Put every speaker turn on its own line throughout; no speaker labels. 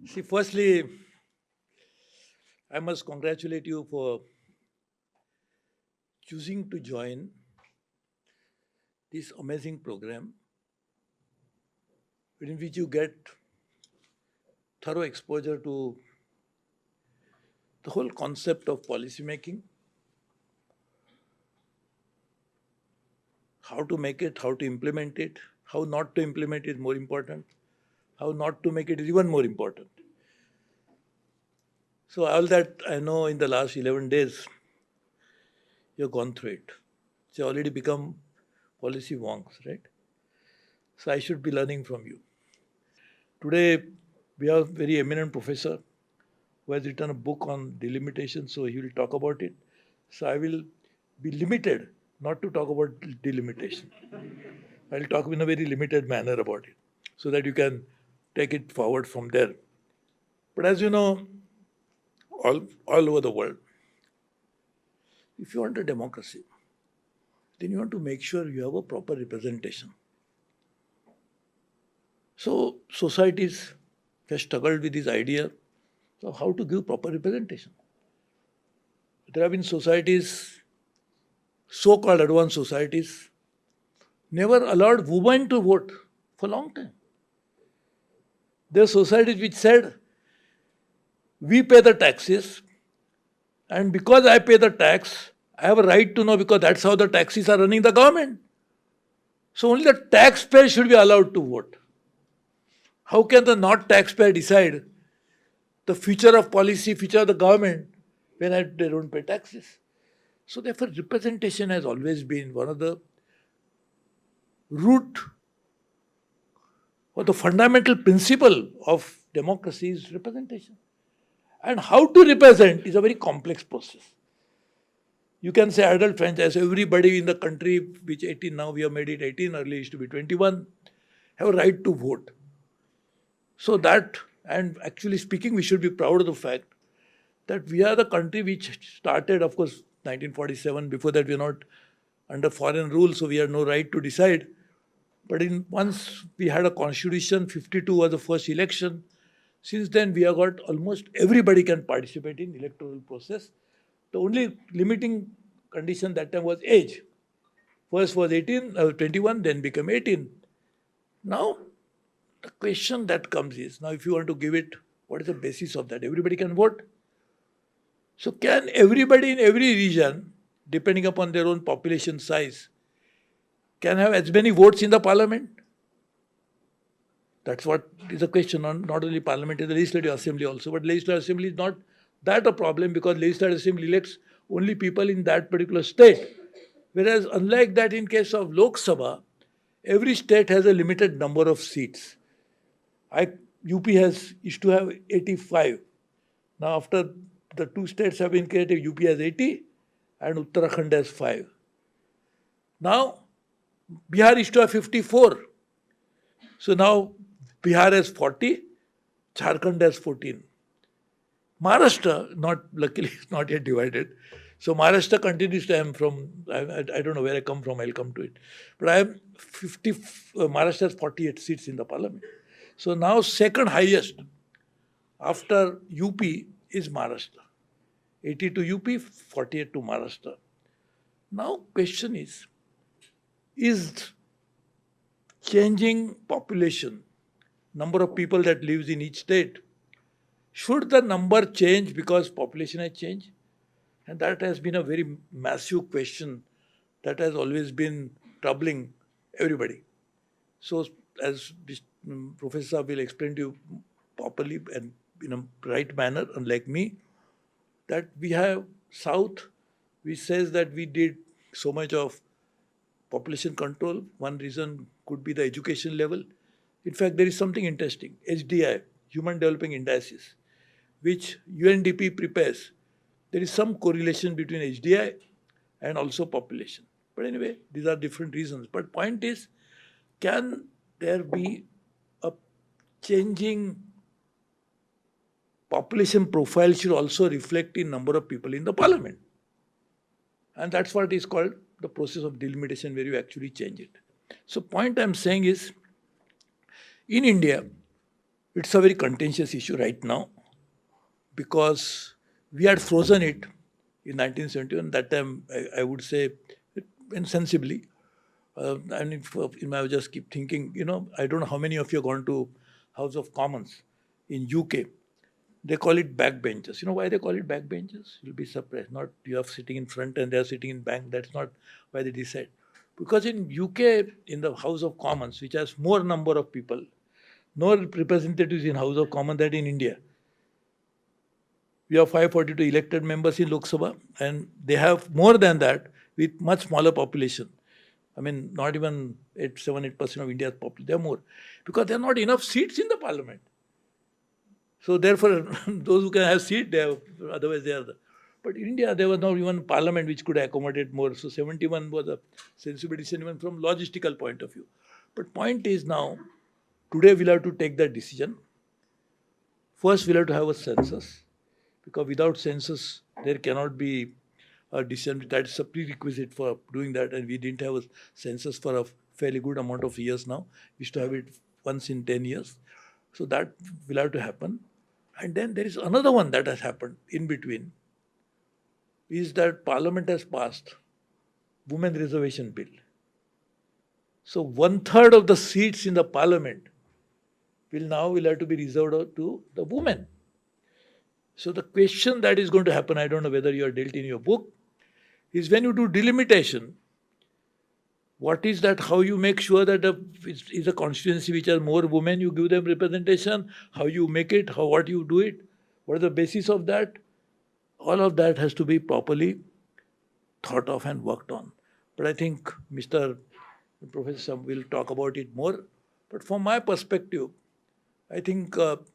See, firstly, I must congratulate you for choosing to join this amazing program in which you get thorough exposure to the whole concept of policy making, how to make it, how to implement it, how not to implement it is more important, how not to make it is even more important. So all that I know in the last 11 days, you've gone through it. It's already become policy wonks, right? So I should be learning from you. Today, we have a very eminent professor who has written a book on delimitation, so he will talk about it. So I will be limited not to talk about delimitation. I will talk in a very limited manner about it so that you can take it forward from there. But as you know, all over the world, if you want a democracy, then you want to make sure you have a proper representation. So societies have struggled with this idea of how to give proper representation. There have been societies, so-called advanced societies, never allowed women to vote for a long time. There are societies which said, we pay the taxes, and because I pay the tax, I have a right to know because that's how the taxes are running the government. So only the taxpayer should be allowed to vote. How can the not taxpayer decide the future of policy, future of the government when they don't pay taxes? So therefore, representation has always been one of the root or the fundamental principle of democracy is representation. And how to represent is a very complex process. You can say adult franchise, everybody in the country, which 18, now we have made it 18, earlier used to be 21, have a right to vote. So that, and actually speaking, we should be proud of the fact that we are the country which started, of course, 1947. Before that, we are not under foreign rule, so we have no right to decide. But once we had a constitution, 52 was the first election. Since then, we have got almost everybody can participate in electoral process. The only limiting condition that time was age. First was 21, then became 18. Now, the question that comes is, now if you want to give it, what is the basis of that? Everybody can vote. So can everybody in every region, depending upon their own population size, can have as many votes in the parliament? That's what is the question on not only parliament, in the legislative assembly also. But legislative assembly is not that a problem because legislative assembly elects only people in that particular state. Whereas unlike that in case of Lok Sabha, every state has a limited number of seats. UP used to have 85. Now after the two states have been created, UP has 80 and Uttarakhand has 5. Now Bihar used to have 54. So now Bihar has 40, Jharkhand has 14. Maharashtra, luckily, is not yet divided. So Maharashtra continues to, I don't know where I come from, I'll come to it. But I am 50, Maharashtra has 48 seats in the parliament. So now second highest after UP is Maharashtra. 80 to UP, 48 to Maharashtra. Now question is changing population, number of people that lives in each state, should the number change because population has changed? And that has been a very massive question that has always been troubling everybody. So as Professor will explain to you properly and in a right manner, unlike me, that we have South, which says that we did so much of population control. One reason could be the education level. In fact, there is something interesting. HDI, Human Developing Indices, which UNDP prepares. There is some correlation between HDI and also population. But anyway, these are different reasons. But point is, can there be a changing population profile should also reflect in number of people in the parliament? And that's what is called the process of delimitation, where you actually change it. So point I'm saying is, in India, It's a very contentious issue right now because we had frozen it in 1971. That time, I would say, insensibly. And I would just keep thinking, I don't know how many of you have gone to House of Commons in UK. They call it backbenchers. You know why they call it backbenchers? You'll be surprised. Not you are sitting in front and they are sitting in back. That's not why they decide. Because in UK, in the House of Commons, which has more number of people, no representatives in House of Commons than in India. We have 542 elected members in Lok Sabha, and they have more than that with much smaller population. I mean, not even 8% of India's population. They are more. Because there are not enough seats in the parliament. So therefore, those who can have seat, they have, otherwise they are the. But in India, there was not even parliament which could accommodate more. So 71 was a sensible decision even from logistical point of view. But point is now, today we'll have to take that decision. First, we'll have to have a census. Because without census, there cannot be a decision. That's a prerequisite for doing that. And we didn't have a census for a fairly good amount of years now. We used to have it once in 10 years. So that will have to happen. And then there is another one that has happened in between, is that Parliament has passed Women Reservation Bill. So 1/3 of the seats in the Parliament will have to be reserved to the women. So the question that is going to happen, I don't know whether you are dealt in your book, is when you do delimitation, what is that, how you make sure that is a constituency which has more women, you give them representation, how you make it, what you do it, what is the basis of that? All of that has to be properly thought of and worked on. But I think Professor will talk about it more. But from my perspective, I think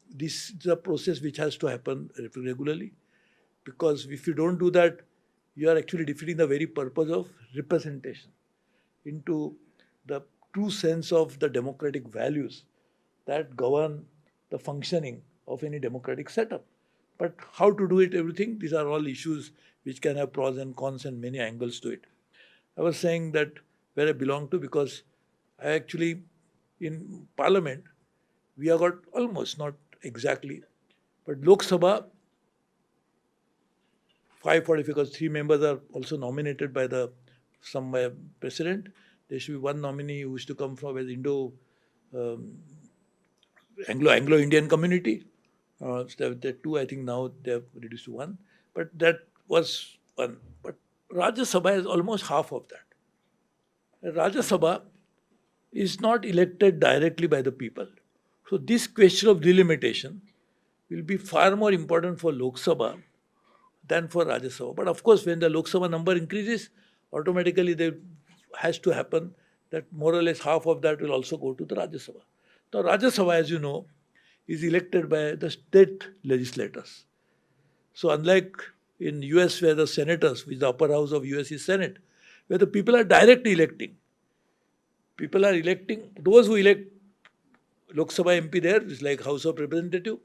this is a process which has to happen regularly, because if you don't do that, you are actually defeating the very purpose of representation into the true sense of the democratic values that govern the functioning of any democratic setup. But how to do it, everything, these are all issues which can have pros and cons and many angles to it. I was saying that where I belong to, because I actually, in Parliament, we have got almost, not exactly, but Lok Sabha, 540, because 3 members are also nominated by some president. There should be 1 nominee who is to come from Anglo-Indian community. There are 2, I think now they have reduced to 1. But that was 1. But Rajya Sabha is almost half of that. Rajya Sabha is not elected directly by the people. So this question of delimitation will be far more important for Lok Sabha than for Rajya Sabha. But of course, when the Lok Sabha number increases, automatically there has to happen that more or less half of that will also go to the Rajya Sabha. Now, Rajya Sabha, as you know, is elected by the state legislators. So unlike in US, where the senators, which the upper house of US is Senate, where the people are directly electing. People are electing, those who elect Lok Sabha MP there, is like House of Representative.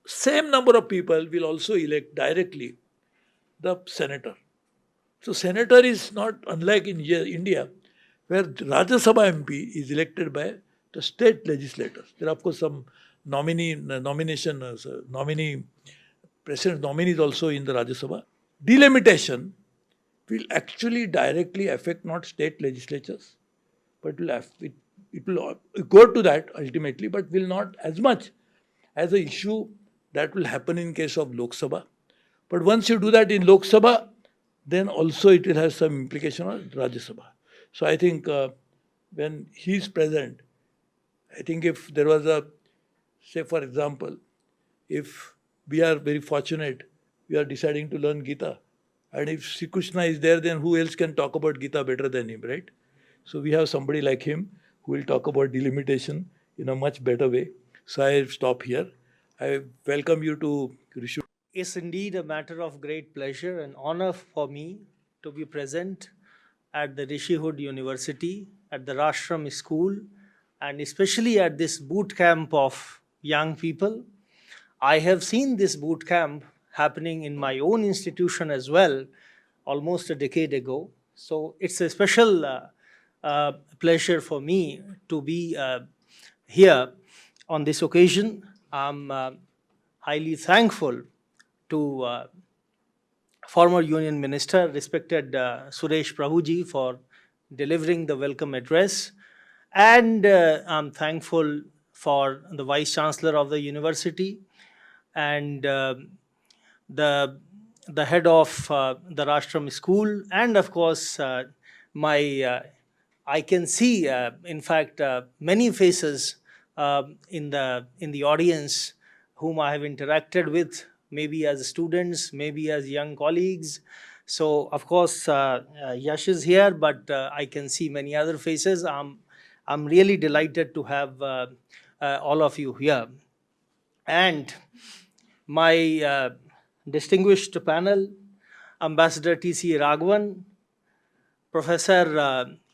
Same number of people will also elect directly the senator. So senator is not unlike in India, where Rajya Sabha MP is elected by the state legislators. There are of course some president nominees also in the Rajya Sabha. Delimitation will actually directly affect not state legislatures, but it will go to that ultimately, but will not as much as an issue that will happen in case of Lok Sabha. But once you do that in Lok Sabha, then also it will have some implication on Rajya Sabha. So I think when he is present, I think if there was say for example, if we are very fortunate, we are deciding to learn Gita, and if Sri Krishna is there, then who else can talk about Gita better than him, right? So we have somebody like him who will talk about delimitation in a much better way. So I stop here. I welcome you to Rishihood.
It's indeed a matter of great pleasure and honor for me to be present at the Rishihood University, at the Rashtram school, and especially at this boot camp of young people. I have seen this boot camp happening in my own institution as well, almost a decade ago. So it's a special pleasure for me to be here on this occasion, I'm highly thankful to former Union Minister, respected Suresh Prabhuji, for delivering the welcome address. And I'm thankful for the Vice Chancellor of the university and the head of the Rashtram school, and of course my I can see in fact many faces in the audience whom I have interacted with, maybe as students, maybe as young colleagues. So of course Yash is here, but I can see many other faces. I'm really delighted to have all of you here. And my distinguished panel, Ambassador T.C. Raghavan, Professor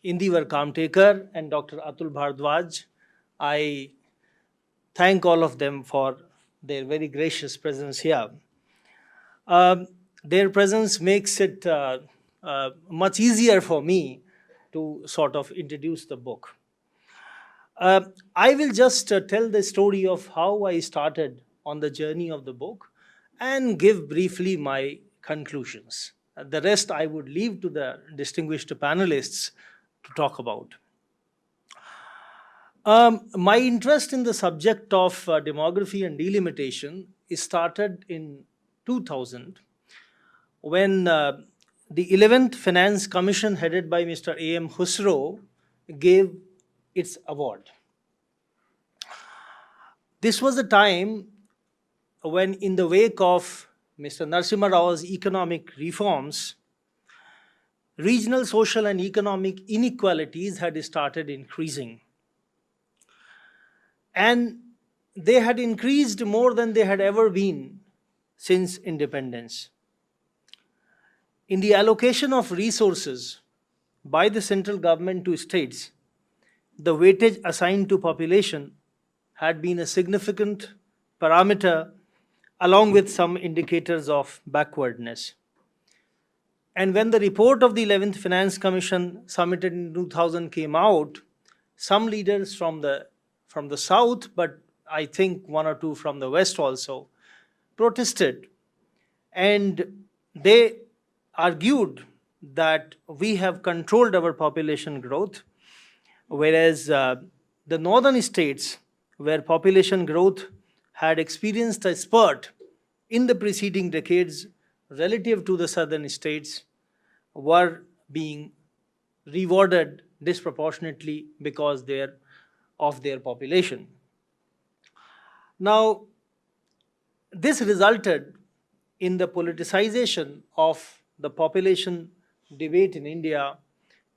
Indivar Kamtekar, and Dr. Atul Bhardwaj. I thank all of them for their very gracious presence here. Their presence makes it much easier for me to sort of introduce the book. I will just tell the story of how I started on the journey of the book and give briefly my conclusions. The rest I would leave to the distinguished panelists to talk about. My interest in the subject of demography and delimitation started in 2000 when the 11th Finance Commission, headed by Mr. A.M. Khusro, gave its award. This was the time when, in the wake of Mr. Narasimha Rao's economic reforms, regional social and economic inequalities had started increasing. And they had increased more than they had ever been since independence. In the allocation of resources by the central government to states, the weightage assigned to population had been a significant parameter, along with some indicators of backwardness. And when the report of the 11th Finance Commission, submitted in 2000, came out, some leaders from the south, but I think one or two from the west also, protested. And they argued that we have controlled our population growth, whereas the northern states, where population growth had experienced a spurt in the preceding decades relative to the southern states, were being rewarded disproportionately because of their population. Now, this resulted in the politicization of the population debate in India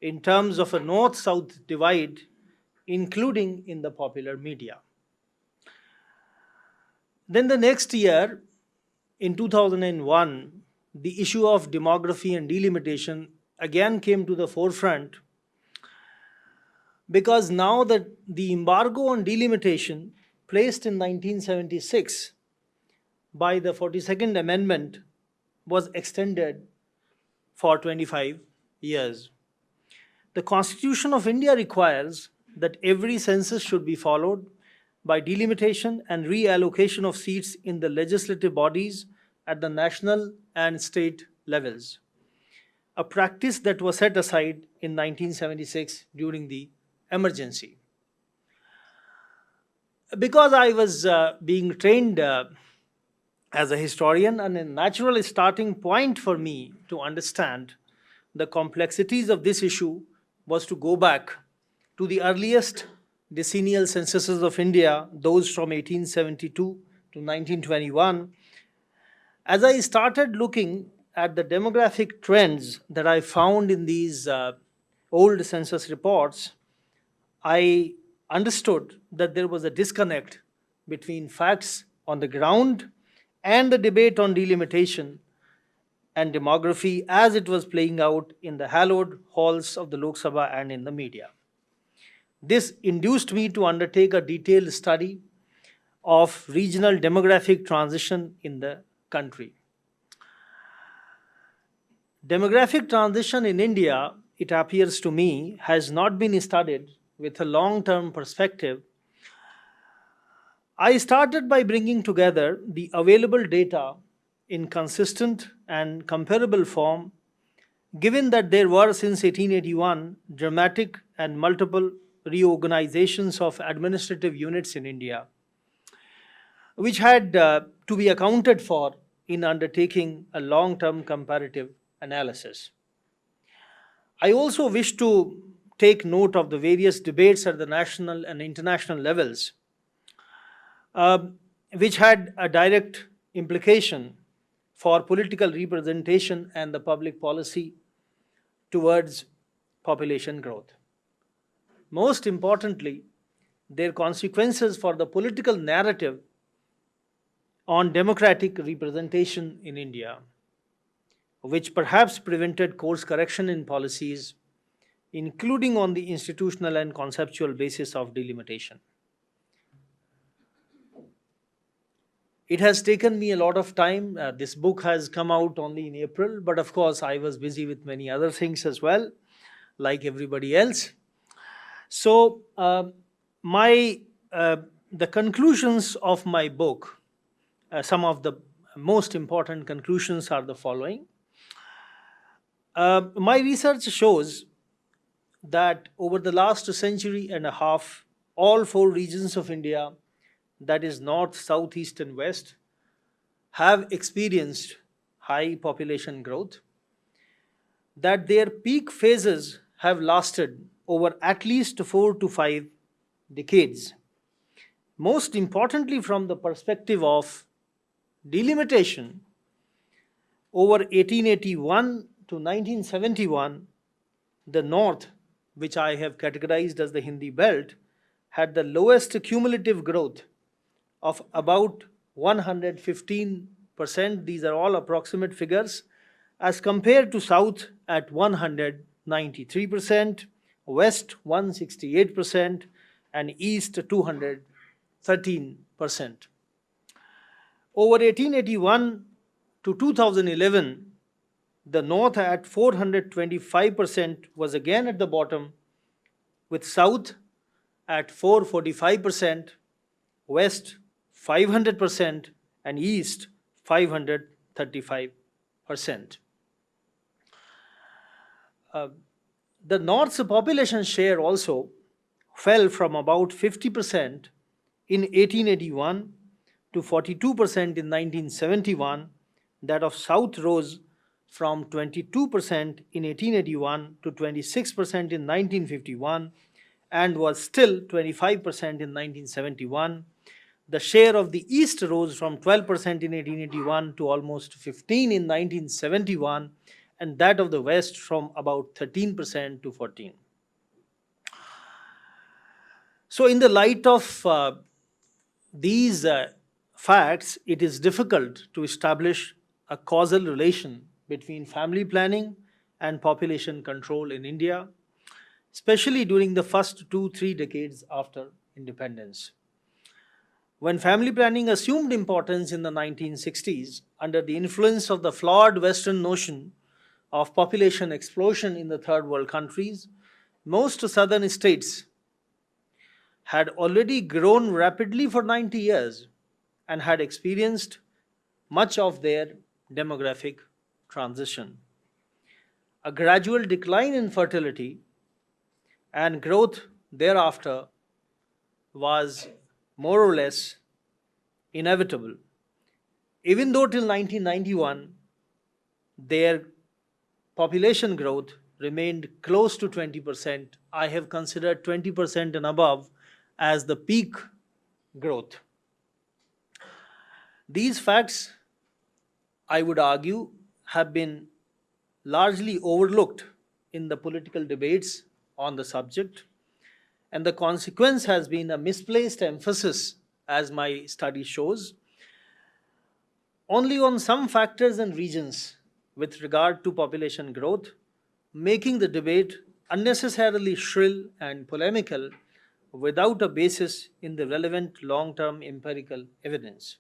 in terms of a north-south divide, including in the popular media. Then the next year, in 2001, the issue of demography and delimitation again came to the forefront, because now that the embargo on delimitation placed in 1976 by the 42nd Amendment was extended for 25 years. The Constitution of India requires that every census should be followed by delimitation and reallocation of seats in the legislative bodies at the national and state levels, a practice that was set aside in 1976 during the emergency. Because I was being trained as a historian, and a natural starting point for me to understand the complexities of this issue was to go back to the earliest decennial censuses of India, those from 1872 to 1921. As I started looking at the demographic trends that I found in these old census reports, I understood that there was a disconnect between facts on the ground and the debate on delimitation and demography as it was playing out in the hallowed halls of the Lok Sabha and in the media. This induced me to undertake a detailed study of regional demographic transition in the country. Demographic transition in India, it appears to me, has not been studied with a long-term perspective, I started by bringing together the available data in consistent and comparable form, given that there were since 1881 dramatic and multiple reorganizations of administrative units in India, which had to be accounted for in undertaking a long term comparative analysis. I also wish to take note of the various debates at the national and international levels, uh, which had a direct implication for political representation and the public policy towards population growth. Most importantly, their consequences for the political narrative on democratic representation in India, which perhaps prevented course correction in policies, including on the institutional and conceptual basis of delimitation. It has taken me a lot of time. This book has come out only in April, but of course, I was busy with many other things as well, like everybody else. So, my the conclusions of my book, some of the most important conclusions are the following. My research shows that over the last century and a half, all four regions of India, that is north, south, east, and west, have experienced high population growth, that their peak phases have lasted over at least 4 to 5 decades. Most importantly, from the perspective of delimitation, over 1881 to 1971, the north, which I have categorized as the Hindi belt, had the lowest cumulative growth of about 115%. These are all approximate figures, as compared to south at 193%, west 168%, and east 213%. Over 1881 to 2011, the north at 425% was again at the bottom, with south at 445%, west 500%, and east 535%. The north's population share also fell from about 50% in 1881 to 42% in 1971. That of south rose from 22% in 1881 to 26% in 1951, and was still 25% in 1971. The share of the east rose from 12% in 1881 to almost 15% in 1971, and that of the west from about 13% to 14%. So, in the light of these facts, it is difficult to establish a causal relation between family planning and population control in India, especially during the first 2-3 decades after independence. When family planning assumed importance in the 1960s under the influence of the flawed Western notion of population explosion in the third world countries, most southern states had already grown rapidly for 90 years and had experienced much of their demographic transition. A gradual decline in fertility and growth thereafter was more or less inevitable. Even though till 1991 their population growth remained close to 20%, I have considered 20% and above as the peak growth. These facts, I would argue, have been largely overlooked in the political debates on the subject, and the consequence has been a misplaced emphasis, as my study shows, only on some factors and regions with regard to population growth, making the debate unnecessarily shrill and polemical without a basis in the relevant long-term empirical evidence.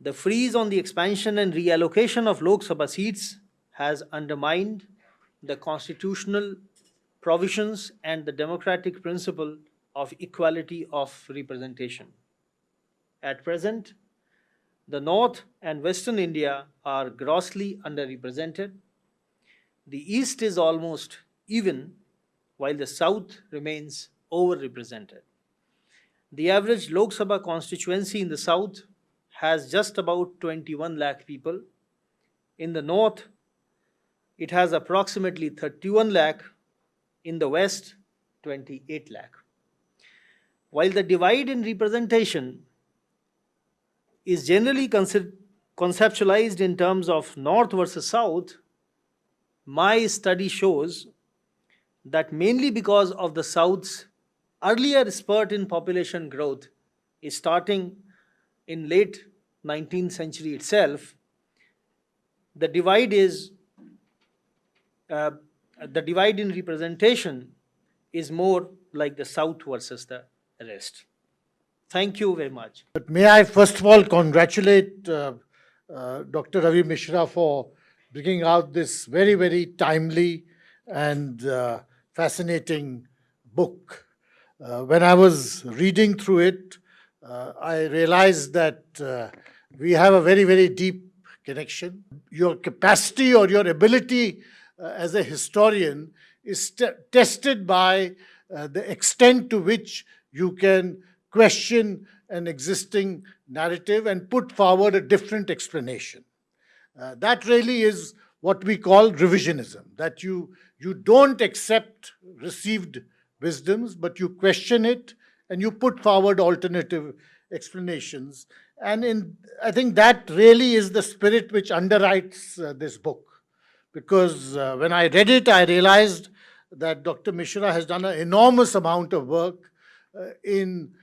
The freeze on the expansion and reallocation of Lok Sabha seats has undermined the constitutional provisions and the democratic principle of equality of representation. At present, the North and Western India are grossly underrepresented. The East is almost even, while the South remains overrepresented. The average Lok Sabha constituency in the South has just about 21 lakh people. In the North, it has approximately 31 lakh. In the West, 28 lakh. While the divide in representation is generally conceptualized in terms of North versus South, my study shows that mainly because of the South's earlier spurt in population growth is starting in late 19th century itself, the divide in representation is more like the South versus the rest. Thank you very much.
But may I first of all congratulate Dr. Ravi Mishra for bringing out this very, very timely and fascinating book. When I was reading through it, I realized that we have a very, very deep connection. Your capacity or your ability as a historian is tested by the extent to which you can question an existing narrative and put forward a different explanation. That really is what we call revisionism, that you don't accept received wisdoms, but you question it and you put forward alternative explanations. And I think that really is the spirit which underwrites this book. Because when I read it, I realized that Dr. Mishra has done an enormous amount of work in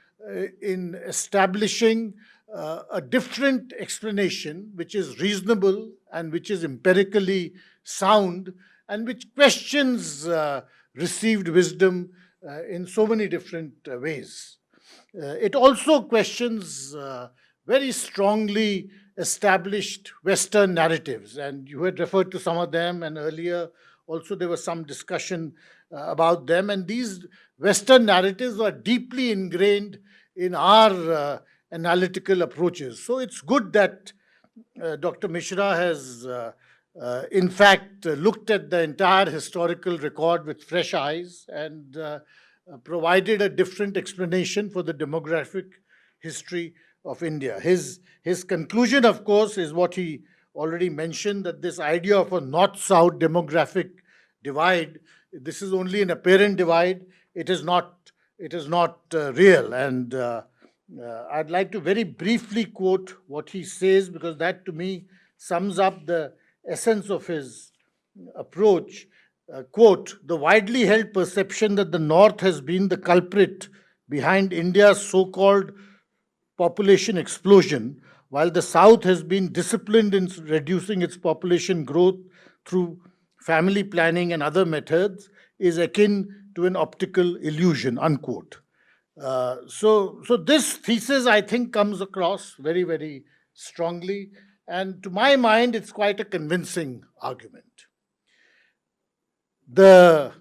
establishing a different explanation, which is reasonable and which is empirically sound and which questions received wisdom in so many different ways. It also questions very strongly established Western narratives, and you had referred to some of them, and earlier also there was some discussion about them, and these Western narratives are deeply ingrained in our analytical approaches. So it's good that Dr. Mishra has in fact looked at the entire historical record with fresh eyes and provided a different explanation for the demographic history of India. His conclusion, of course, is what he already mentioned, that this idea of a north-south demographic divide, this is only an apparent divide. It is not real. And I'd like to very briefly quote what he says, because that to me sums up the essence of his approach. Quote, "The widely held perception that the North has been the culprit behind India's so-called population explosion, while the South has been disciplined in reducing its population growth through family planning and other methods, is akin to an optical illusion," unquote. So this thesis, I think, comes across very, very strongly. And to my mind, it's quite a convincing argument. The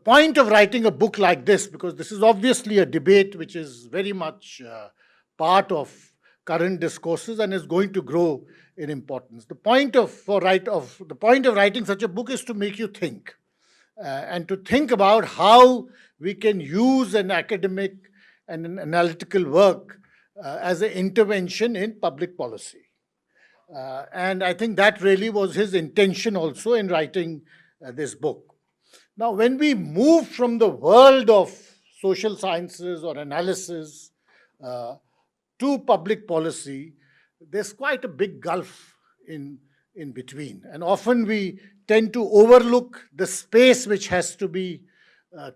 point of writing a book like this, because this is obviously a debate which is very much part of current discourses and is going to grow in importance. The point of writing such a book is to make you think, and to think about how we can use an academic and an analytical work as an intervention in public policy. And I think that really was his intention also in writing this book. Now, when we move from the world of social sciences or analysis to public policy, there's quite a big gulf in between. And often we tend to overlook the space which has to be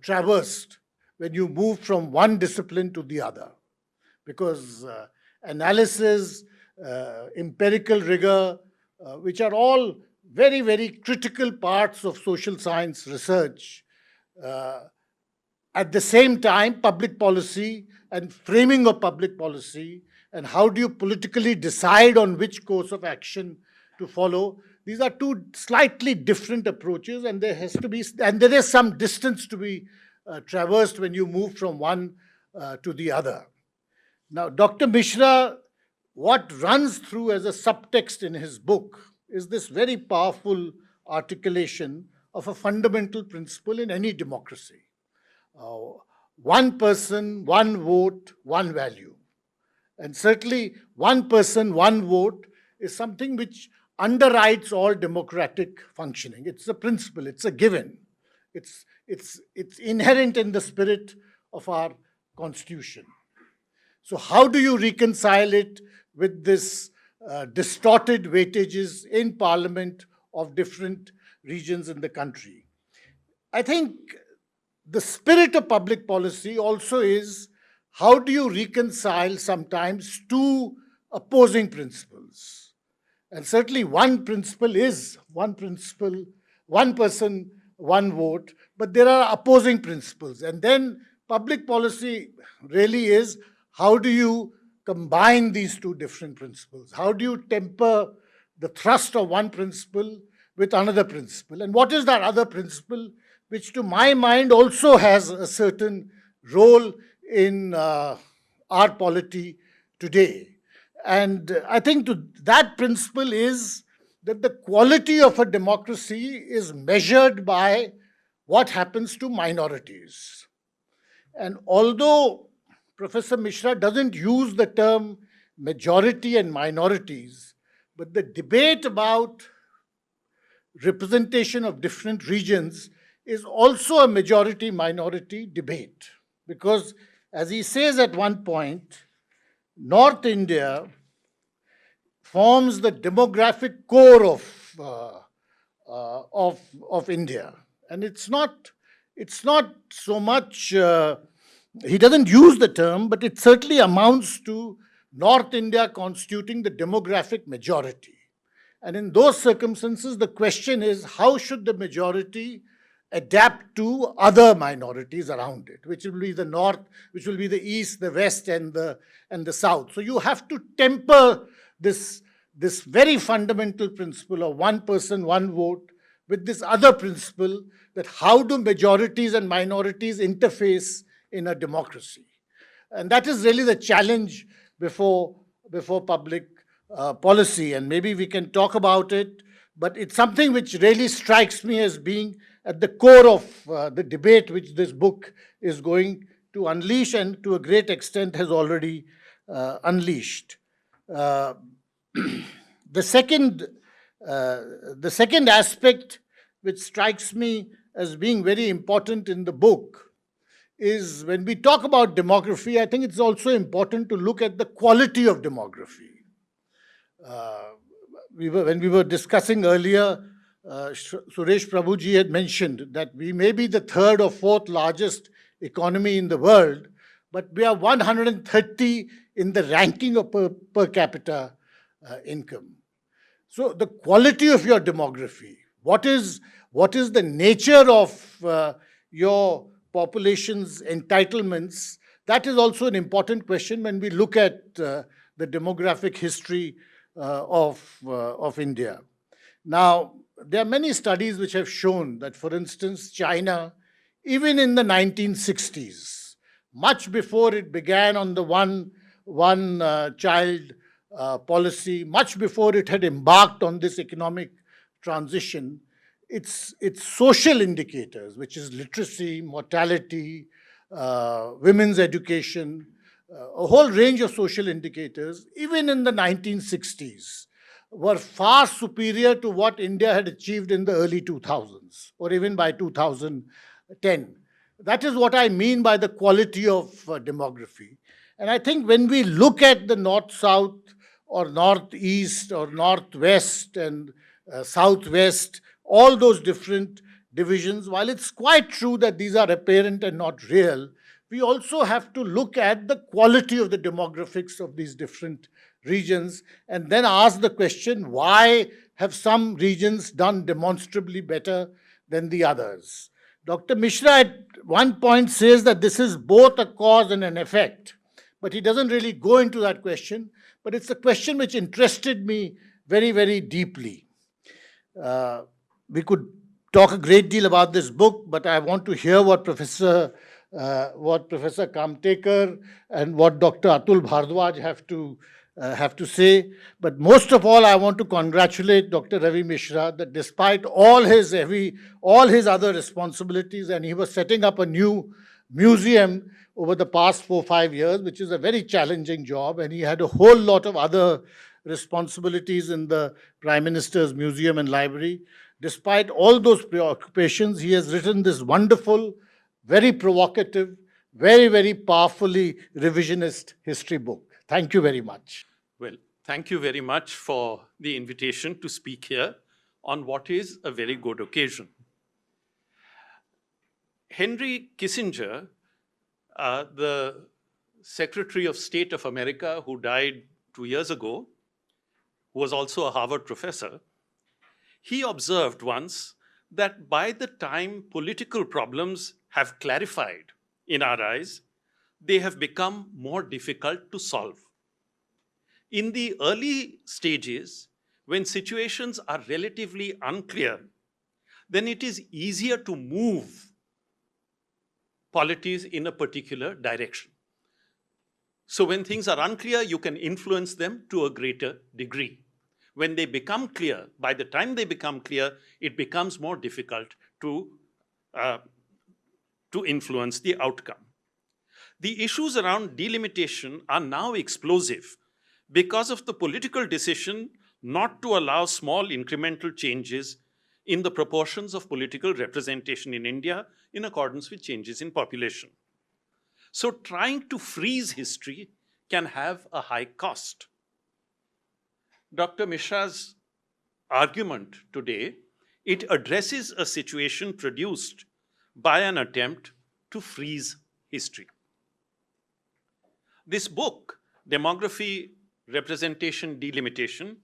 traversed when you move from one discipline to the other. Because analysis, empirical rigor, which are all very, very critical parts of social science research. At the same time, public policy and framing of public policy, and how do you politically decide on which course of action to follow, these are two slightly different approaches, and there is some distance to be traversed when you move from one to the other. Now, Dr. Mishra, what runs through as a subtext in his book is this very powerful articulation of a fundamental principle in any democracy. One person, one vote, one value. And certainly, one person, one vote is something which underwrites all democratic functioning. It's a principle, it's a given. It's inherent in the spirit of our constitution. So how do you reconcile it with this distorted weightages in parliament of different regions in the country? I think the spirit of public policy also is how do you reconcile sometimes two opposing principles? And certainly one principle is one person, one vote, but there are opposing principles. And then public policy really is how do you combine these two different principles? How do you temper the thrust of one principle with another principle? And what is that other principle, which to my mind also has a certain role in our polity today? And I think that principle is that the quality of a democracy is measured by what happens to minorities. And although Professor Mishra doesn't use the term majority and minorities, but the debate about representation of different regions is also a majority-minority debate. Because as he says at one point, North India forms the demographic core of India. And it's not so much, he doesn't use the term, but it certainly amounts to North India constituting the demographic majority. And in those circumstances, the question is, how should the majority adapt to other minorities around it, which will be the north, which will be the east, the west, and the south. So you have to temper this very fundamental principle of one person, one vote, with this other principle that how do majorities and minorities interface in a democracy. And that is really the challenge before public policy. And maybe we can talk about it, but it's something which really strikes me as being at the core of the debate which this book is going to unleash, and to a great extent has already unleashed. The second aspect which strikes me as being very important in the book is when we talk about demography, I think it's also important to look at the quality of demography. When we were discussing earlier, Suresh Prabhuji had mentioned that we may be the third or fourth largest economy in the world, but we are 130 in the ranking of per capita income. So the quality of your demography, what is the nature of your population's entitlements, that is also an important question when we look at the demographic history of India. Now, there are many studies which have shown that, for instance, China, even in the 1960s, much before it began on the one child policy, much before it had embarked on this economic transition, its social indicators, which is literacy, mortality, women's education, a whole range of social indicators, even in the 1960s, were far superior to what India had achieved in the early 2000s, or even by 2010. That is what I mean by the quality of demography. And I think when we look at the north-south, or northeast, or northwest, and southwest, all those different divisions, while it's quite true that these are apparent and not real, we also have to look at the quality of the demographics of these different regions and then ask the question, why have some regions done demonstrably better than the others? Dr. Mishra at one point says that this is both a cause and an effect, but he doesn't really go into that question, but it's a question which interested me very, very deeply. We could talk a great deal about this book, but I want to hear what Professor what Professor Kamtekar and what Dr. Atul Bhardwaj have to say. But most of all, I want to congratulate Dr. Ravi Mishra that despite all his other responsibilities, and he was setting up a new museum over the past 4-5 years, which is a very challenging job, and he had a whole lot of other responsibilities in the Prime Minister's Museum and Library. Despite all those preoccupations, he has written this wonderful, very provocative, very, very powerfully revisionist history book. Thank you very much.
Well, thank you very much for the invitation to speak here on what is a very good occasion. Henry Kissinger, the Secretary of State of America, who died 2 years ago, who was also a Harvard professor, he observed once that by the time political problems have clarified in our eyes, they have become more difficult to solve. In the early stages, when situations are relatively unclear, then it is easier to move polities in a particular direction. So when things are unclear, you can influence them to a greater degree. When they become clear, by the time they become clear, it becomes more difficult to influence the outcome. The issues around delimitation are now explosive because of the political decision not to allow small incremental changes in the proportions of political representation in India in accordance with changes in population. So trying to freeze history can have a high cost. Dr. Mishra's argument today, it addresses a situation produced by an attempt to freeze history. This book, Demography Representation Delimitation,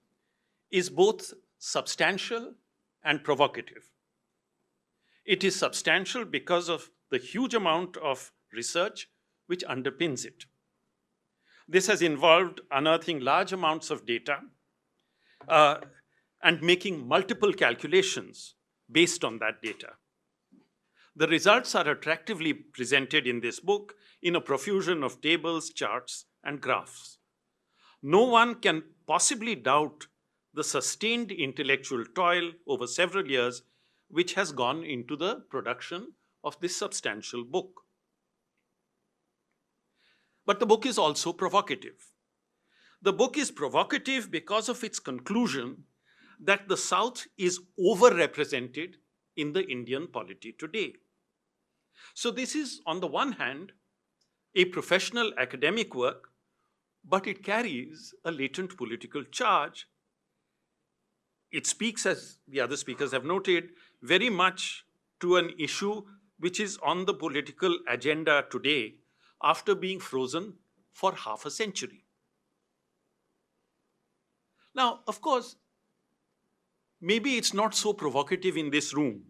is both substantial and provocative. It is substantial because of the huge amount of research which underpins it. This has involved unearthing large amounts of data and making multiple calculations based on that data. The results are attractively presented in this book in a profusion of tables, charts, and graphs. No one can possibly doubt the sustained intellectual toil over several years which has gone into the production of this substantial book. But the book is also provocative. The book is provocative because of its conclusion that the South is overrepresented in the Indian polity today. So this is, on the one hand, a professional academic work, but it carries a latent political charge. It speaks, as the other speakers have noted, very much to an issue which is on the political agenda today after being frozen for half a century. Now, of course, maybe it's not so provocative in this room.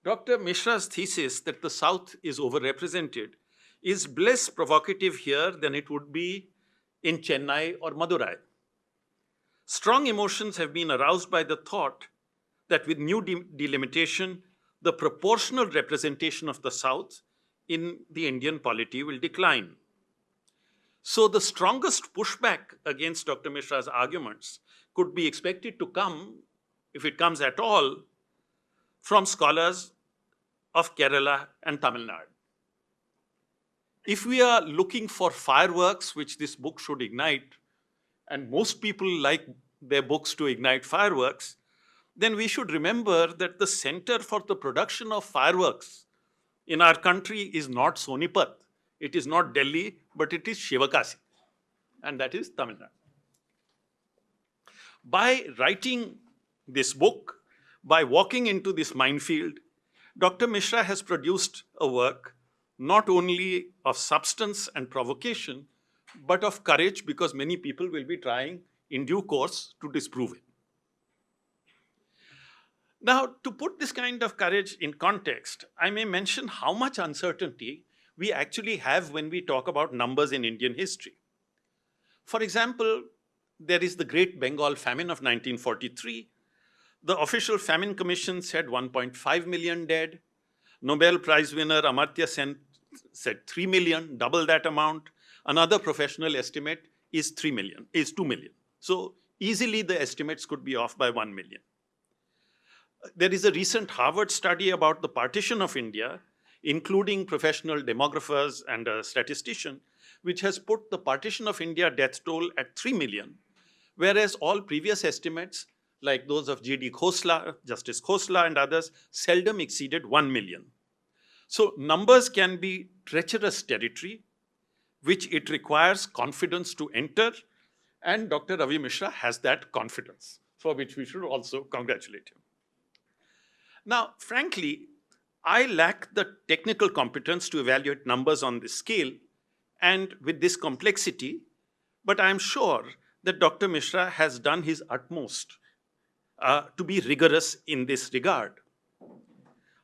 Dr. Mishra's thesis that the South is overrepresented is less provocative here than it would be in Chennai or Madurai. Strong emotions have been aroused by the thought that with new delimitation, the proportional representation of the South in the Indian polity will decline. So the strongest pushback against Dr. Mishra's arguments could be expected to come, if it comes at all, from scholars of Kerala and Tamil Nadu. If we are looking for fireworks, which this book should ignite, and most people like their books to ignite fireworks, then we should remember that the center for the production of fireworks in our country is not Sonipat, it is not Delhi, but it is Shivakasi, and that is Tamil Nadu. By writing this book, by walking into this minefield, Dr. Mishra has produced a work not only of substance and provocation, but of courage, because many people will be trying in due course to disprove it. Now, to put this kind of courage in context, I may mention how much uncertainty we actually have when we talk about numbers in Indian history. For example, there is the Great Bengal Famine of 1943. The official famine commission said 1.5 million dead. Nobel Prize winner Amartya Sen said 3 million, double that amount. Another professional estimate is 2 million. So easily the estimates could be off by 1 million. There is a recent Harvard study about the partition of India, including professional demographers and a statistician, which has put the partition of India death toll at 3 million, whereas all previous estimates, like those of G.D. Khosla, Justice Khosla and others, seldom exceeded 1 million. So numbers can be treacherous territory, which it requires confidence to enter, and Dr. Ravi Mishra has that confidence, for which we should also congratulate him. Now, frankly, I lack the technical competence to evaluate numbers on this scale and with this complexity, but I'm sure that Dr. Mishra has done his utmost to be rigorous in this regard.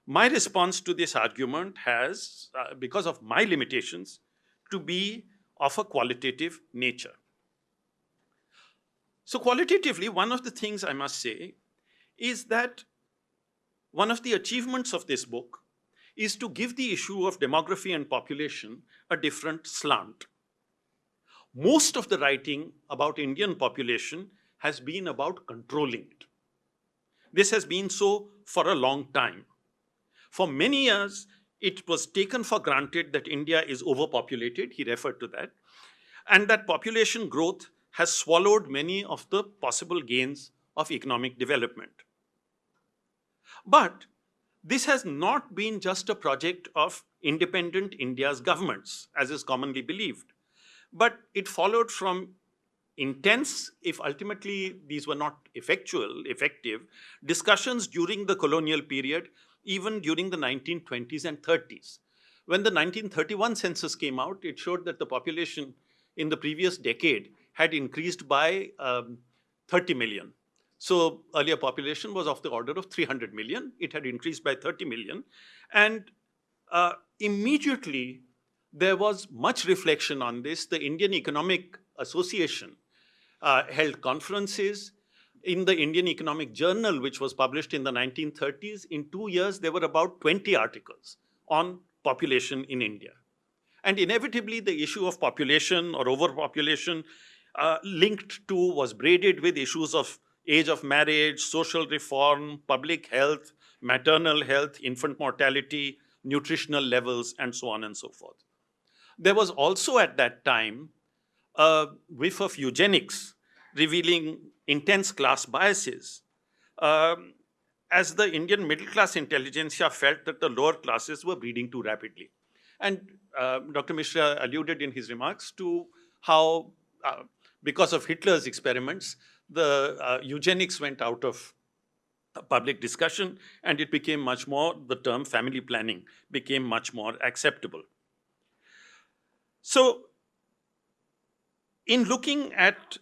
My response to this argument has, because of my limitations, to be of a qualitative nature. So qualitatively, one of the things I must say is that one of the achievements of this book is to give the issue of demography and population a different slant. Most of the writing about Indian population has been about controlling it. This has been so for a long time. For many years, it was taken for granted that India is overpopulated, he referred to that, and that population growth has swallowed many of the possible gains of economic development. But this has not been just a project of independent India's governments, as is commonly believed, but it followed from intense, if ultimately these were not effective, discussions during the colonial period, even during the 1920s and 30s. When the 1931 census came out, it showed that the population in the previous decade had increased by 30 million. So earlier population was of the order of 300 million. It had increased by 30 million. And immediately there was much reflection on this. The Indian Economic Association held conferences. In the Indian Economic Journal, which was published in the 1930s, in 2 years, there were about 20 articles on population in India. And inevitably, the issue of population or overpopulation was braided with issues of age of marriage, social reform, public health, maternal health, infant mortality, nutritional levels, and so on and so forth. There was also at that time a whiff of eugenics, revealing intense class biases, as the Indian middle class intelligentsia felt that the lower classes were breeding too rapidly. And Dr. Mishra alluded in his remarks to how, because of Hitler's experiments, the eugenics went out of public discussion, and it became much more, the term family planning became much more acceptable. So, in looking at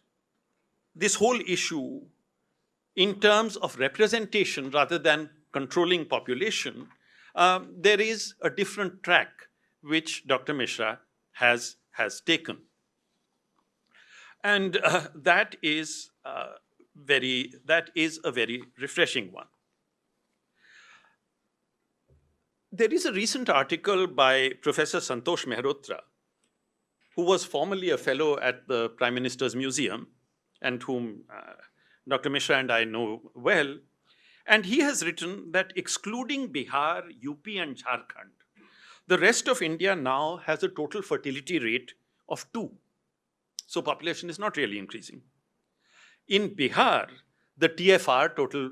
this whole issue in terms of representation rather than controlling population, there is a different track which Dr. Mishra has taken. And that is a very refreshing one. There is a recent article by Professor Santosh Mehrotra, who was formerly a fellow at the Prime Minister's Museum, and whom Dr. Mishra and I know well. And he has written that excluding Bihar, UP, and Jharkhand, the rest of India now has a total fertility rate of 2. So population is not really increasing. In Bihar, the TFR, total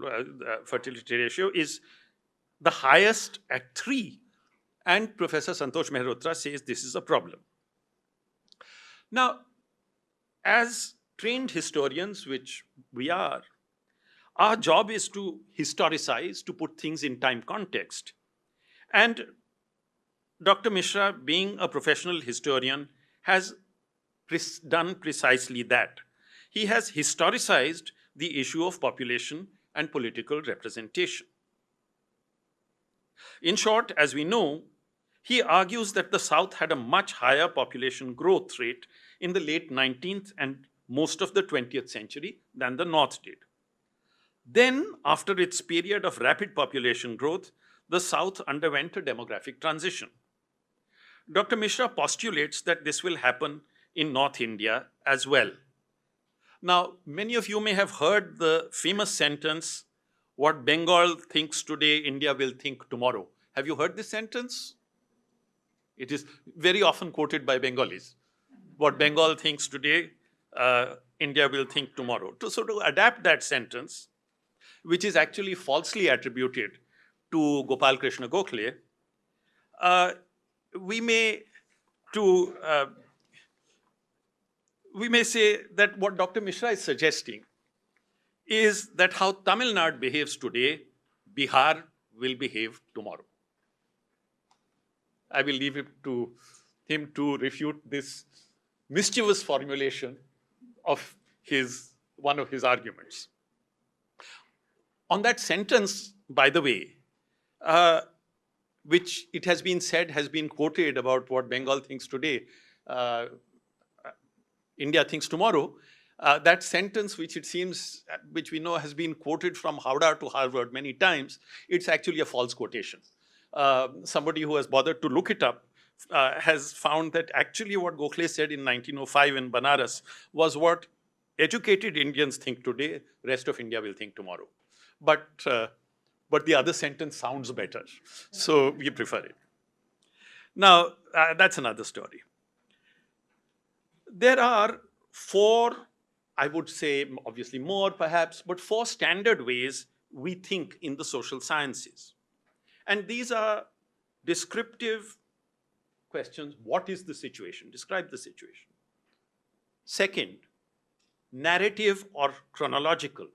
fertility ratio, is the highest at 3. And Professor Santosh Mehrotra says this is a problem. Now, as trained historians, which we are, our job is to historicize, to put things in time context. And Dr. Mishra, being a professional historian, has done precisely that. He has historicized the issue of population and political representation. In short, as we know, he argues that the South had a much higher population growth rate in the late 19th and most of the 20th century than the North did. Then, after its period of rapid population growth, the South underwent a demographic transition. Dr. Mishra postulates that this will happen in North India as well. Now, many of you may have heard the famous sentence, "What Bengal thinks today, India will think tomorrow." Have you heard this sentence? It is very often quoted by Bengalis. What Bengal thinks today, India will think tomorrow. So to adapt that sentence, which is actually falsely attributed to Gopal Krishna Gokhale, we may say that what Dr. Mishra is suggesting is that how Tamil Nadu behaves today, Bihar will behave tomorrow. I will leave it to him to refute this mischievous formulation of one of his arguments. On that sentence, by the way, which it has been said has been quoted about what Bengal thinks today, India thinks tomorrow, that sentence, which it seems, which we know has been quoted from Howrah to Harvard many times, it's actually a false quotation. Somebody who has bothered to look it up has found that actually what Gokhale said in 1905 in Banaras was what educated Indians think today, rest of India will think tomorrow. But the other sentence sounds better, so we prefer it. Now, that's another story. There are 4, I would say, obviously more perhaps, but 4 standard ways we think in the social sciences. And these are descriptive questions. What is the situation? Describe the situation. Second, narrative or chronological.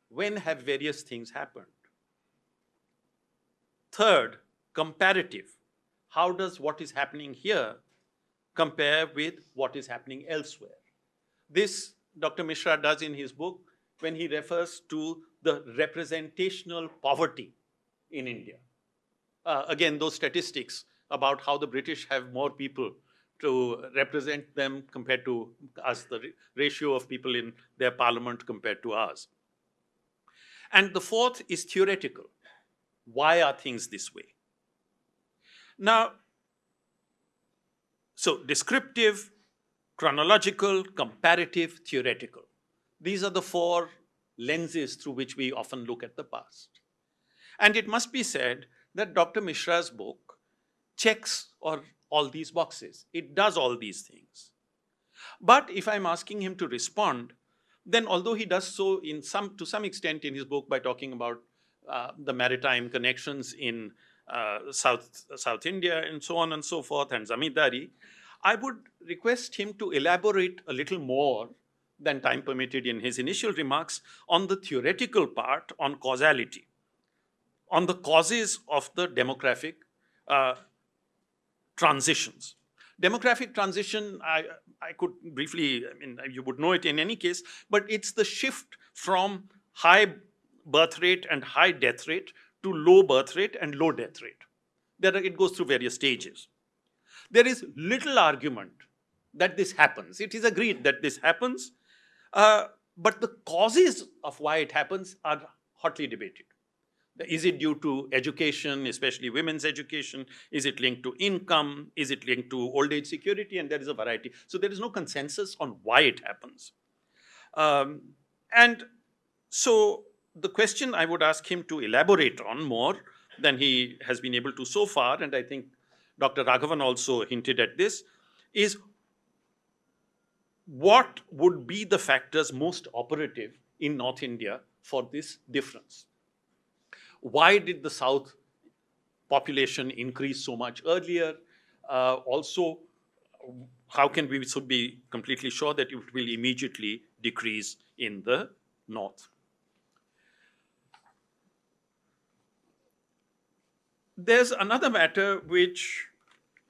When have various things happened? Third, comparative. How does what is happening here compare with what is happening elsewhere? This Dr. Mishra does in his book when he refers to the representational poverty in India. Again, those statistics about how the British have more people to represent them compared to us, the ratio of people in their parliament compared to ours. And the fourth is theoretical. Why are things this way? Now, so descriptive, chronological, comparative, theoretical. These are the 4 lenses through which we often look at the past. And it must be said that Dr. Mishra's book checks all these boxes. It does all these things. But if I'm asking him to respond, then although he does so to some extent in his book by talking about the maritime connections in South India and so on and so forth, and zamindari, I would request him to elaborate a little more than time permitted in his initial remarks on the theoretical part on causality, on the causes of the demographic transitions. Demographic transition, I could briefly, I mean, you would know it in any case, but it's the shift from high birth rate and high death rate to low birth rate and low death rate. It goes through various stages. There is little argument that this happens. It is agreed that this happens, but the causes of why it happens are hotly debated. Is it due to education, especially women's education? Is it linked to income? Is it linked to old age security? And there is a variety. So there is no consensus on why it happens. And so the question I would ask him to elaborate on more than he has been able to so far, and I think Dr. Raghavan also hinted at this, is what would be the factors most operative in North India for this difference? Why did the South population increase so much earlier? Also, how can we be completely sure that it will immediately decrease in the North? There's another matter which,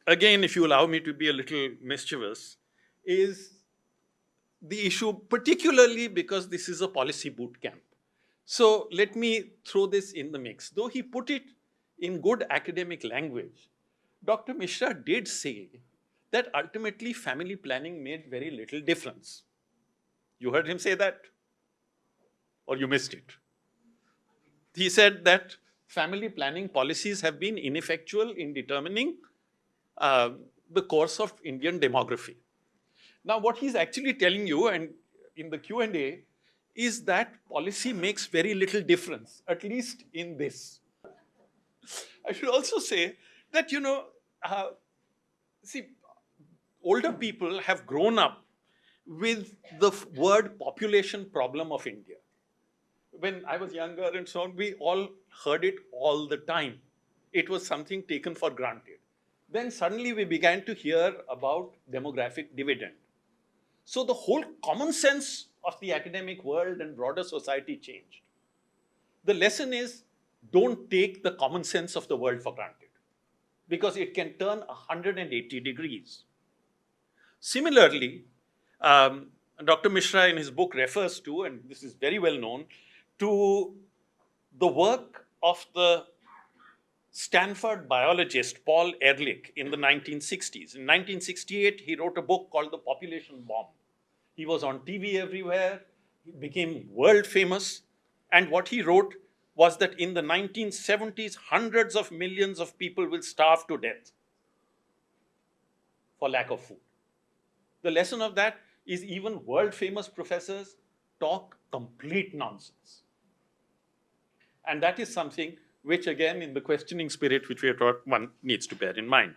again, if you allow me to be a little mischievous, is the issue, particularly because this is a policy boot camp. So let me throw this in the mix. Though he put it in good academic language, Dr. Mishra did say that ultimately family planning made very little difference. You heard him say that? Or you missed it? He said that family planning policies have been ineffectual in determining the course of Indian demography. Now, what he's actually telling you, and in the Q&A, is that policy makes very little difference, at least in this. I should also say that, see, older people have grown up with the word population problem of India. When I was younger and so on, we all heard it all the time. It was something taken for granted. Then suddenly we began to hear about demographic dividend. So the whole common sense of the academic world and broader society changed. The lesson is, don't take the common sense of the world for granted, because it can turn 180 degrees. Similarly, Dr. Mishra in his book refers to, and this is very well known, to the work of the Stanford biologist Paul Ehrlich in the 1960s. In 1968, he wrote a book called The Population Bomb. He was on TV everywhere, he became world famous, and what he wrote was that in the 1970s, hundreds of millions of people will starve to death for lack of food. The lesson of that is even world famous professors talk complete nonsense. And that is something which, again, in the questioning spirit which we have taught, one needs to bear in mind.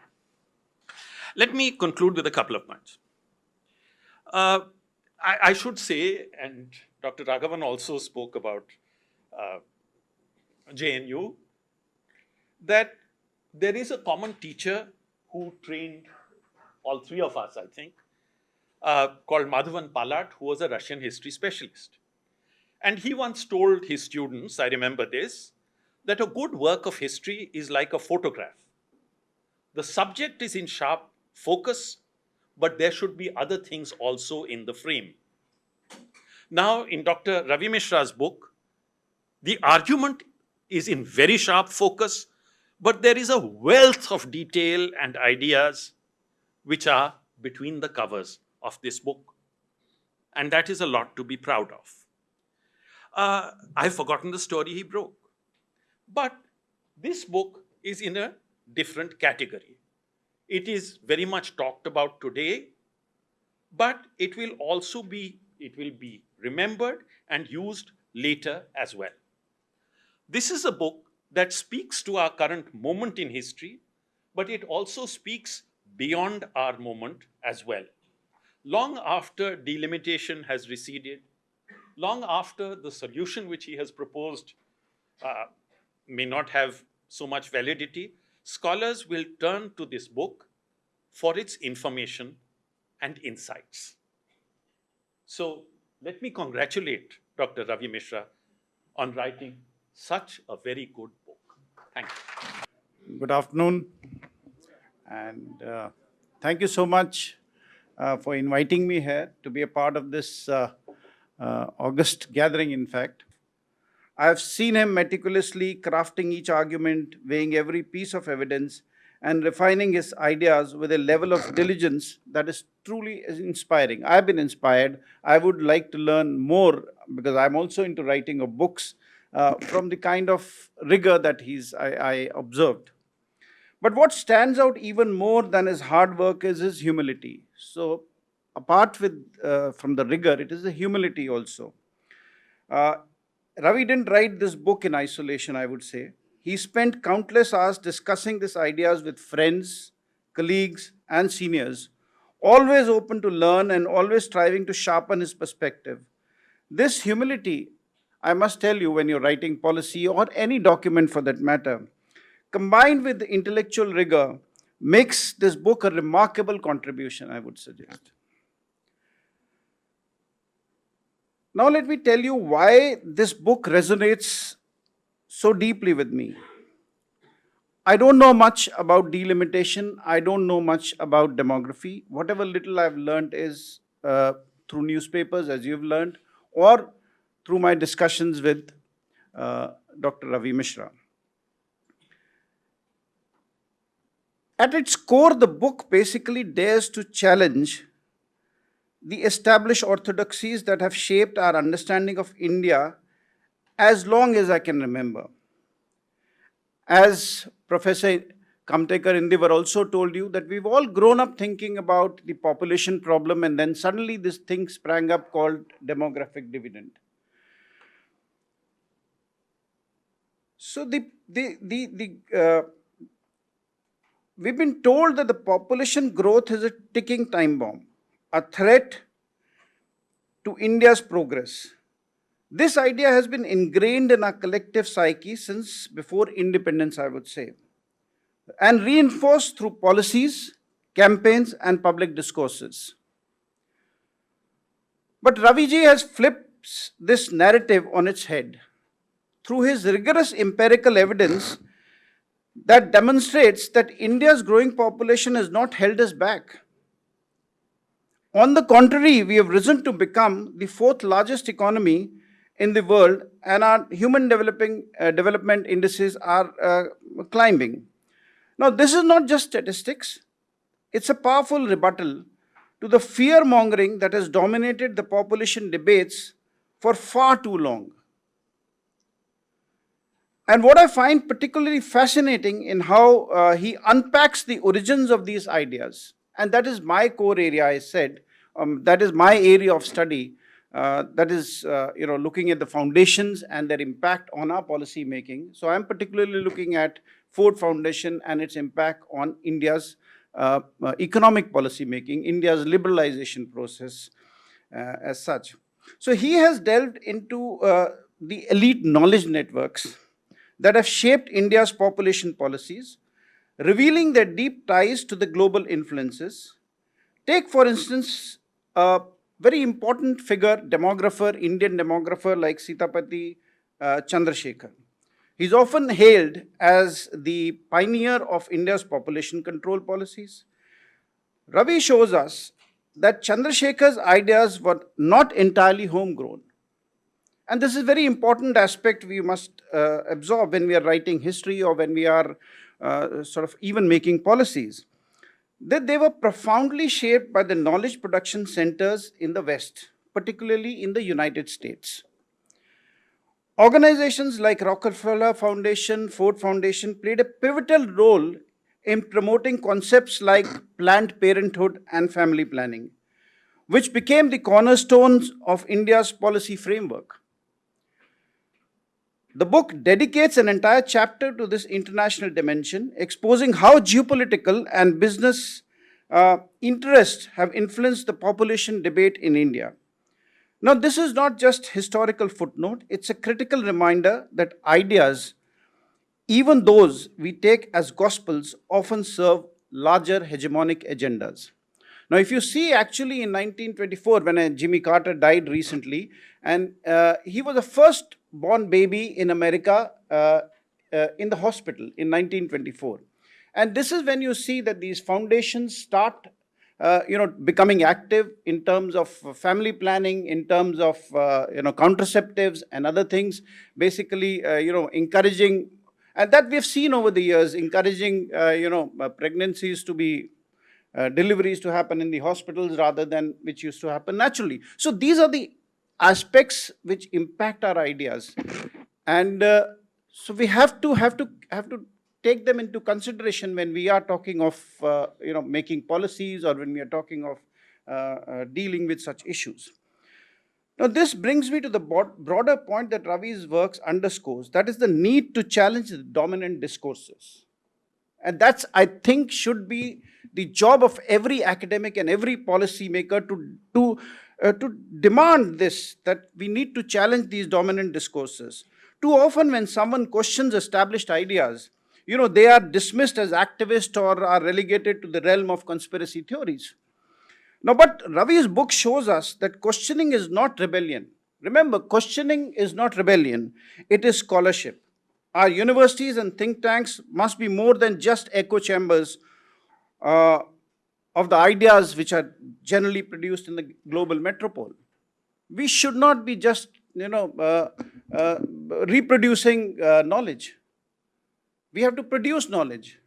Let me conclude with a couple of points. I should say, and Dr. Raghavan also spoke about JNU, that there is a common teacher who trained all three of us, I think, called Madhavan Palat, who was a Russian history specialist. And he once told his students, I remember this, that a good work of history is like a photograph. The subject is in sharp focus, but there should be other things also in the frame. Now, in Dr. Ravi Mishra's book, the argument is in very sharp focus, but there is a wealth of detail and ideas which are between the covers of this book. And that is a lot to be proud of. I've forgotten the story he broke. But this book is in a different category. It is very much talked about today, but it will be remembered and used later as well. This is a book that speaks to our current moment in history, but it also speaks beyond our moment as well. Long after delimitation has receded, long after the solution which he has proposed may not have so much validity, scholars will turn to this book for its information and insights. So let me congratulate Dr. Ravi Mishra on writing such a very good book. Thank you.
Good afternoon, and thank you so much for inviting me here to be a part of this August gathering, in fact. I have seen him meticulously crafting each argument, weighing every piece of evidence, and refining his ideas with a level of diligence that is truly inspiring. I've been inspired. I would like to learn more, because I'm also into writing of books, from the kind of rigor that I observed. But what stands out even more than his hard work is his humility. So apart from the rigor, it is the humility also. Ravi didn't write this book in isolation, I would say. He spent countless hours discussing these ideas with friends, colleagues, and seniors, always open to learn and always striving to sharpen his perspective. This humility, I must tell you, when you're writing policy or any document for that matter, combined with the intellectual rigor, makes this book a remarkable contribution, I would suggest. Now let me tell you why this book resonates so deeply with me. I don't know much about delimitation. I don't know much about demography. Whatever little I've learned is through newspapers, as you've learned, or through my discussions with Dr. Ravi Mishra. At its core, the book basically dares to challenge the established orthodoxies that have shaped our understanding of India as long as I can remember. As Professor Kamtekar Indivar also told you, that we've all grown up thinking about the population problem, and then suddenly this thing sprang up called demographic dividend. So we've been told that the population growth is a ticking time bomb, a threat to India's progress. This idea has been ingrained in our collective psyche since before independence, I would say, and reinforced through policies, campaigns, and public discourses. But Ravi Ji has flipped this narrative on its head through his rigorous empirical evidence that demonstrates that India's growing population has not held us back. On the contrary, we have risen to become the fourth largest economy in the world, and our human development indices are climbing. Now, this is not just statistics. It's a powerful rebuttal to the fear-mongering that has dominated the population debates for far too long. And what I find particularly fascinating in how he unpacks the origins of these ideas, and that is my core area, I said, that is my area of study, that is, looking at the foundations and their impact on our policy making. So I'm particularly looking at Ford Foundation and its impact on India's economic policy making, India's liberalization process as such. So he has delved into the elite knowledge networks that have shaped India's population policies, revealing their deep ties to the global influences. Take, for instance, a very important figure, Indian demographer like Sitapati Chandrasekhar. He's often hailed as the pioneer of India's population control policies. Ravi shows us that Chandrasekhar's ideas were not entirely homegrown. And this is a very important aspect we must absorb when we are writing history or when we are even making policies. That they were profoundly shaped by the knowledge production centers in the West, particularly in the United States. Organizations like Rockefeller Foundation, Ford Foundation played a pivotal role in promoting concepts like Planned Parenthood and family planning, which became the cornerstones of India's policy framework. The book dedicates an entire chapter to this international dimension, exposing how geopolitical and business interests have influenced the population debate in India. Now, this is not just historical footnote, it's a critical reminder that ideas, even those we take as gospels, often serve larger hegemonic agendas. Now, if you see actually in 1924, when Jimmy Carter died recently, and he was the first born baby in America in the hospital in 1924. And this is when you see that these foundations start becoming active in terms of family planning, in terms of contraceptives and other things, basically encouraging, and that we've seen over the years, encouraging pregnancies to be deliveries to happen in the hospitals rather than which used to happen naturally. So these are the aspects which impact our ideas, and so we have to take them into consideration when we are talking of making policies or when we are talking of dealing with such issues. Now, this brings me to the broader point that Ravi's works underscores, that is the need to challenge the dominant discourses. And that's, I think, should be the job of every academic and every policy maker to demand this, that we need to challenge these dominant discourses. Too often when someone questions established ideas, they are dismissed as activists or are relegated to the realm of conspiracy theories. Now, but Ravi's book shows us that questioning is not rebellion. Remember, questioning is not rebellion, it is scholarship. Our universities and think tanks must be more than just echo chambers of the ideas which are generally produced in the global metropole. We should not be just, reproducing knowledge. We have to produce knowledge.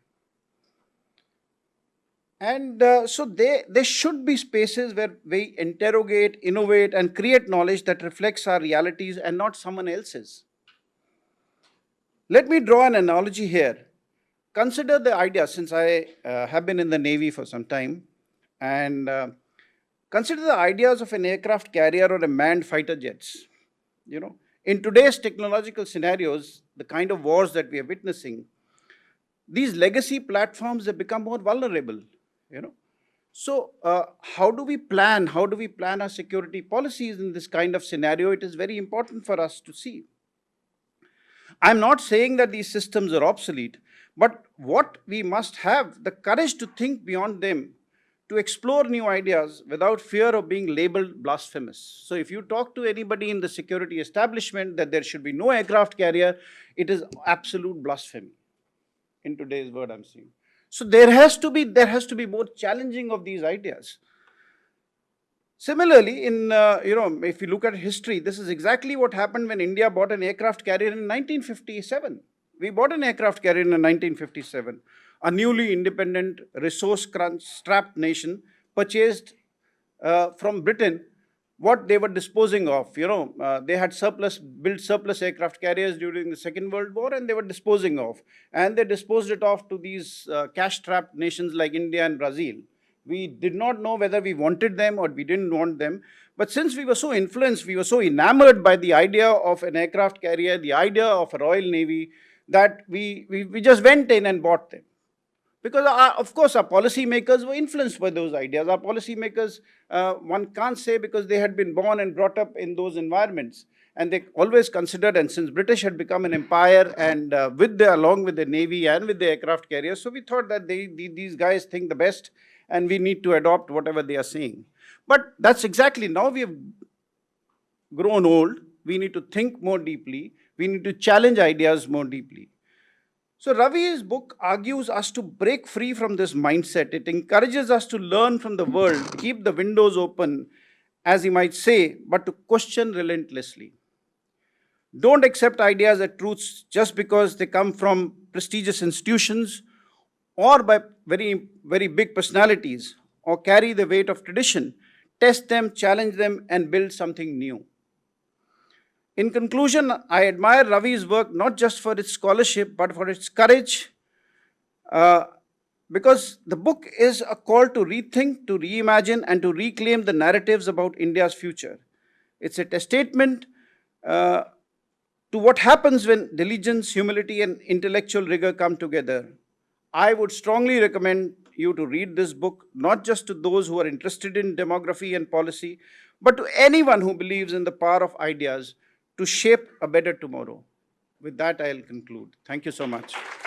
And so there should be spaces where we interrogate, innovate, and create knowledge that reflects our realities and not someone else's. Let me draw an analogy here. Consider the idea, since I have been in the Navy for some time, and consider the ideas of an aircraft carrier or a manned fighter jets. You know, in today's technological scenarios, the kind of wars that we are witnessing, these legacy platforms have become more vulnerable, you know. So how do we plan? How do we plan our security policies in this kind of scenario? It is very important for us to see. I'm not saying that these systems are obsolete, but what we must have the courage to think beyond them, to explore new ideas without fear of being labeled blasphemous. So if you talk to anybody in the security establishment that there should be no aircraft carrier, it is absolute blasphemy in today's world I'm seeing. So there has to be more challenging of these ideas. Similarly, in if you look at history, this is exactly what happened when India bought an aircraft carrier in 1957. We bought an aircraft carrier in 1957. A newly independent, resource-strapped nation purchased from Britain what they were disposing of. They had built surplus aircraft carriers during the Second World War, and they were disposing of. And they disposed it off to these cash-strapped nations like India and Brazil. We did not know whether we wanted them or we didn't want them. But since we were so influenced, we were so enamored by the idea of an aircraft carrier, the idea of a Royal Navy, that we just went in and bought them. Because, of course, our policymakers were influenced by those ideas. Our policymakers, one can't say because they had been born and brought up in those environments. And they always considered, and since British had become an empire, and along with the Navy and with the aircraft carriers, so we thought that these guys think the best, and we need to adopt whatever they are saying. But that's exactly, now we have grown old, we need to think more deeply, we need to challenge ideas more deeply. So Ravi's book argues us to break free from this mindset. It encourages us to learn from the world, keep the windows open, as he might say, but to question relentlessly. Don't accept ideas as truths just because they come from prestigious institutions or by very, very big personalities or carry the weight of tradition. Test them, challenge them, and build something new. In conclusion, I admire Ravi's work not just for its scholarship, but for its courage, because the book is a call to rethink, to reimagine, and to reclaim the narratives about India's future. It's a statement to what happens when diligence, humility, and intellectual rigor come together. I would strongly recommend you to read this book, not just to those who are interested in demography and policy, but to anyone who believes in the power of ideas to shape a better tomorrow. With that, I'll conclude. Thank you so much.